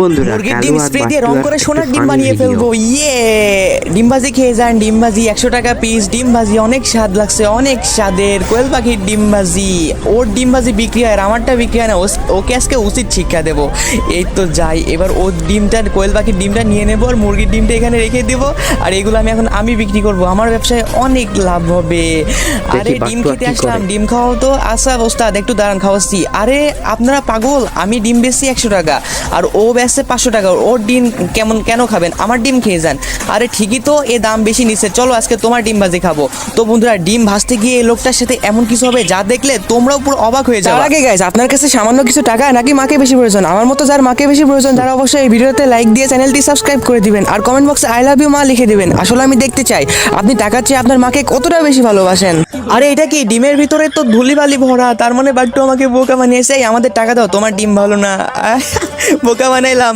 বন্ধুরা মুরগির কালো ডিম আর স্প্রে দিয়ে বাট্টু রং আর করে একটা সোনার ডিম funny বানিয়ে video। ফেলবো। ডিম ভাজি খেয়ে যান। ডিম ভাজি 100 টাকা পিস। ডিম ভাজি অনেক স্বাদ লাগছে, অনেক স্বাদের। কোয়েল পাখির ডিম ভাজি, ওর ডিম ভাজি বিক্রি হয় আর আমারটা বিক্রি হয় না। ওকে আজকে উচিত শিক্ষা দেবো। এই তো যাই, এবার ও ডিমটা, কোয়েল পাখির ডিমটা নিয়ে নেবো আর মুরগির ডিমটা এখানে রেখে দিব। আর এগুলো আমি বিক্রি করব, আমার ব্যবসায় অনেক লাভ হবে। আরে ডিম বাট্টু আর খেতে কি আসলাম, করে। ডিম খাওয়াও তো। আচ্ছা ওস্তাদ একটু দাঁড়ান, খাওয়াচ্ছি। আরে আপনারা পাগল, আমি ডিম বেচছি 100 টাকা আর ও বেচছে 500 টাকা। ওর ডিম কেন খাবেন, আমার ডিম খেয়ে যান। আরে ঠিকই তো, এ দাম বেশি নিচ্ছে, চলো আজকে তোমার ডিম ভাজি খাবো। তো বন্ধুরা, ডিম ভাজতে গিয়ে এই লোকটার সাথে এমন কিছু হবে যা দেখলে তোমরাও পুরো অবাক হয়ে যাবে। তার আগে গাইস, আপনার কাছে সামান্য কিছু টাকা নাকি মাকে বেশি প্রয়োজন? আমার মতো যার মাকে বেশি প্রয়োজন তারা অবশ্যই এই ভিডিওতে লাইক দিয়ে চ্যানেলটি সাবস্ক্রাইব করে দিবেন আর কমেন্ট বক্সে আই লাভ ইউ মা লিখে দিবেন। আসলে আমি দেখতে চাই আপনি টাকার চেয়ে আপনার মাকে কতটা বেশি ভালোবাসেন। আরে এটা কি, ডিমের ভিতরে তো ধুলিবালি ভরা, তার মানে বাট্টু আমাকে বোকা বানিয়েছে। এই আমাদের টাকা দাও, তোমার ডিম ভালো না। বোকা বানাইলাম।